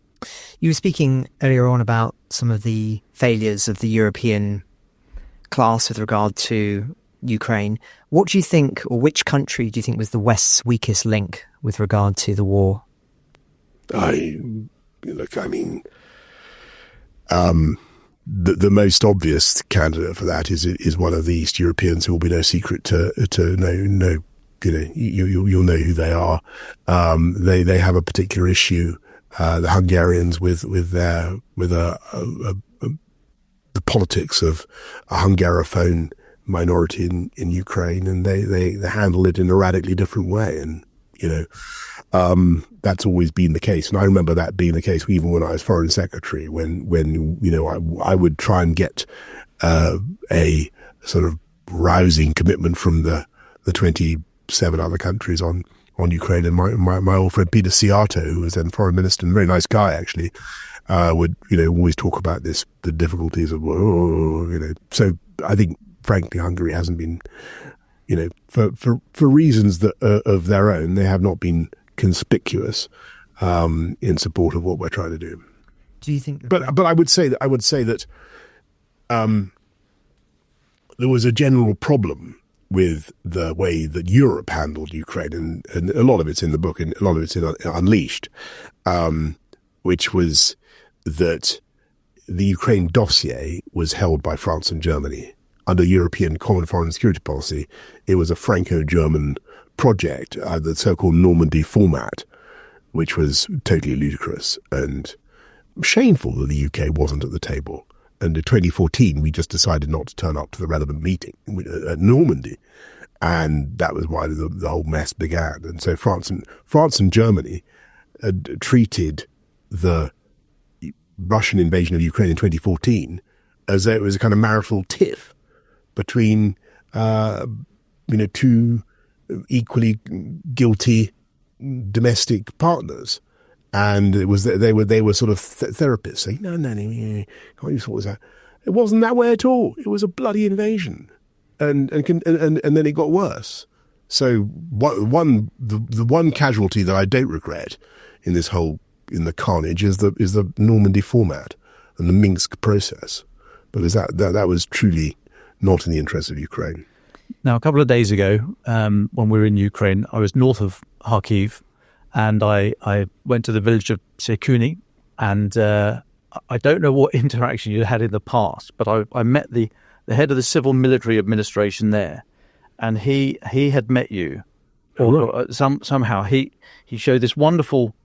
You were speaking earlier on about some of the failures of the European class with regard to Ukraine. What do you think, or which country do you think was the West's weakest link with regard to the war? The most obvious candidate for that is one of the East Europeans, who will be no secret to know. You'll know who they are. They have a particular issue. The Hungarians with the politics of a Hungarophone minority in Ukraine, and they handle it in a radically different way. And that's always been the case. And I remember that being the case even when I was Foreign Secretary, when I would try and get a sort of rousing commitment from the 27 other countries on Ukraine. And my old friend Peter Siato, who was then Foreign Minister, and a very nice guy actually, would always talk about the difficulties of So I think frankly Hungary hasn't been, for reasons that of their own, they have not been conspicuous in support of what we're trying to do. Do you think? But I would say that there was a general problem with the way that Europe handled Ukraine, and a lot of it's in the book, and a lot of it's in Unleashed, which was that the Ukraine dossier was held by France and Germany. Under European Common Foreign and Security Policy, it was a Franco-German project, the so-called Normandy format, which was totally ludicrous and shameful that the UK wasn't at the table. And in 2014, we just decided not to turn up to the relevant meeting at Normandy. And that was why the whole mess began. And so France and Germany had treated the Russian invasion of Ukraine in 2014 as though it was a kind of marital tiff between, two equally guilty domestic partners. And it was they were sort of therapists saying, no, can't you sort this out? It wasn't that way at all. It was a bloody invasion, and then it got worse. So the one casualty that I don't regret in the carnage is the Normandy format and the Minsk process, because that was truly not in the interest of Ukraine. Now, a couple of days ago, when we were in Ukraine, I was north of Kharkiv. And I went to the village of Sekuni, And I don't know what interaction you had in the past, but I met the head of the civil military administration there, and he had met you. Or somehow he showed this wonderful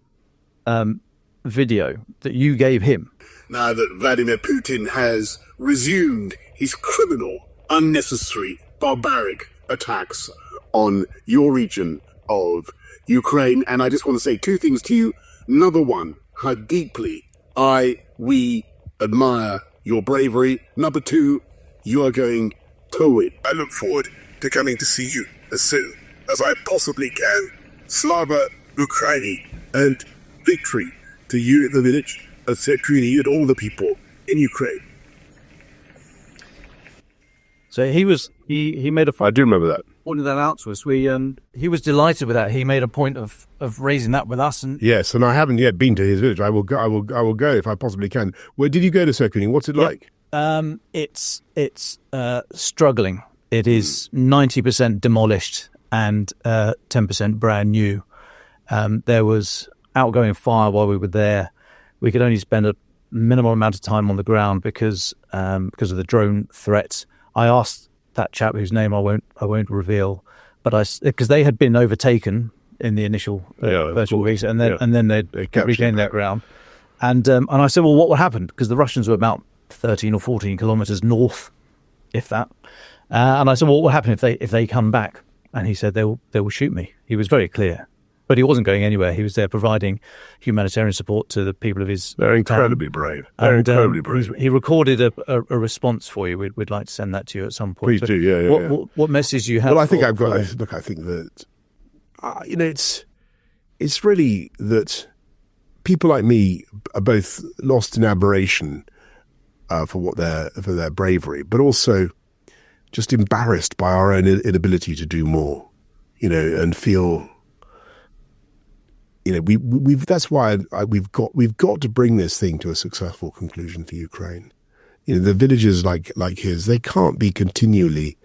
video that you gave him. Now that Vladimir Putin has resumed his criminal, unnecessary, barbaric attacks on your region of Ukraine. And I just want to say two things to you. Number one, how deeply we admire your bravery. Number two, you are going to win. I look forward to coming to see you as soon as I possibly can. Slava Ukraini, and victory to you at the village of Sekrini and all the people in Ukraine. So he made a I do remember that. pointed that out to us. He was delighted with that. He made a point of raising that with us. And Yes, and I haven't yet been to his village. I will go if I possibly can. Where did you go to Sekrini? What's it like? it's struggling. It is 90% demolished and 10% brand new. There was outgoing fire while we were there. We could only spend a minimal amount of time on the ground because of the drone threats. I asked that chap whose name I won't reveal, but because they had been overtaken in the initial virtual weeks, and then they regained their ground. And I said, well, what would happen? Because the Russians were about 13 or 14 kilometers north, if that. And I said, well, what will happen if they come back? And he said, they will shoot me. He was very clear. But he wasn't going anywhere. He was there providing humanitarian support to the people of his They're incredibly town. brave. They're incredibly brave. He recorded a response for you. We'd like to send that to you at some point. Please do, yeah. What message do you have? Well, I think I've got. Look, I think that it's really that people like me are both lost in admiration for their bravery, but also just embarrassed by our own inability to do more. And feel. That's why we've got to bring this thing to a successful conclusion for Ukraine. The villages like his, they can't be continually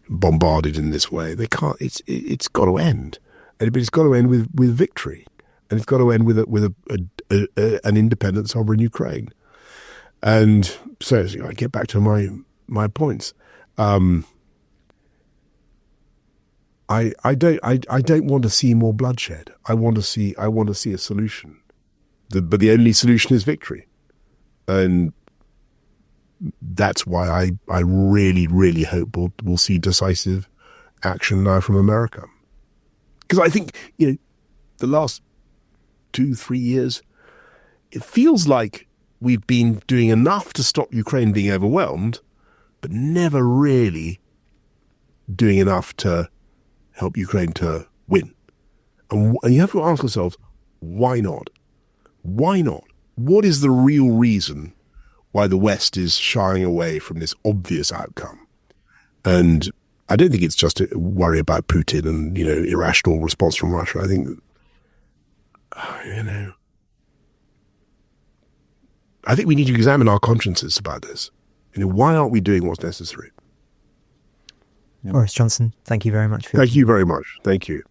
bombarded in this way. They can't. It's got to end, but it's got to end with victory, and it's got to end with an independent, sovereign Ukraine. And so I get back to my points. I don't want to see more bloodshed. I want to see a solution. But the only solution is victory. And that's why I really, really hope we'll see decisive action now from America. Because I think, the last 2-3 years, it feels like we've been doing enough to stop Ukraine being overwhelmed, but never really doing enough to help Ukraine to win. And you have to ask yourselves, why not? Why not? What is the real reason why the West is shying away from this obvious outcome? And I don't think it's just a worry about Putin and, irrational response from Russia. I think, I think we need to examine our consciences about this. Why aren't we doing what's necessary? Boris Johnson, thank you very much. Thank you very much. Thank you.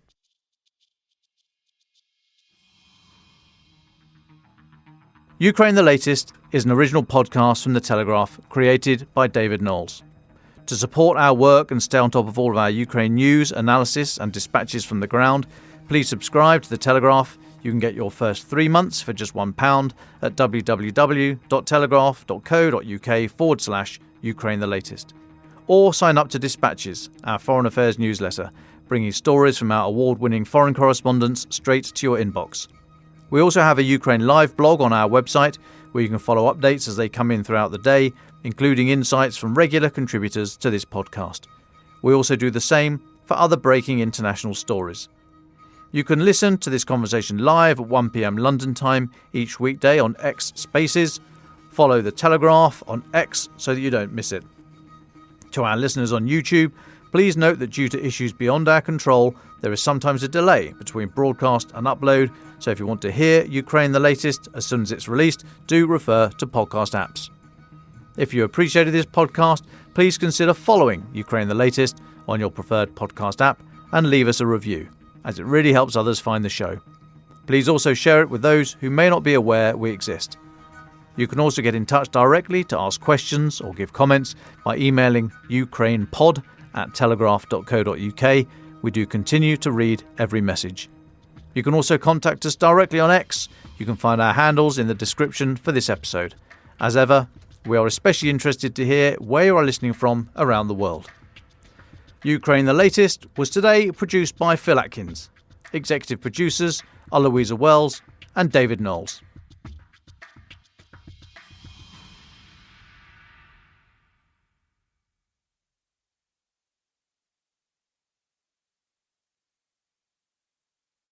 Ukraine the Latest is an original podcast from The Telegraph, created by David Nicholls. To support our work and stay on top of all of our Ukraine news, analysis and dispatches from the ground, please subscribe to The Telegraph. You can get your first 3 months for just £1 at www.telegraph.co.uk/Ukraine the Latest. Or sign up to Dispatches, our foreign affairs newsletter, bringing stories from our award-winning foreign correspondents straight to your inbox. We also have a Ukraine Live blog on our website, where you can follow updates as they come in throughout the day, including insights from regular contributors to this podcast. We also do the same for other breaking international stories. You can listen to this conversation live at 1 p.m. London time each weekday on X Spaces. Follow The Telegraph on X so that you don't miss it. To our listeners on YouTube, please note that due to issues beyond our control, there is sometimes a delay between broadcast and upload, so if you want to hear Ukraine the Latest as soon as it's released, do refer to podcast apps. If you appreciated this podcast, please consider following Ukraine the Latest on your preferred podcast app and leave us a review, as it really helps others find the show. Please also share it with those who may not be aware we exist. You can also get in touch directly to ask questions or give comments by emailing ukrainepod@telegraph.co.uk. We do continue to read every message. You can also contact us directly on X. You can find our handles in the description for this episode. As ever, we are especially interested to hear where you are listening from around the world. Ukraine the Latest was today produced by Phil Atkins. Executive producers are Louisa Wells and David Knowles.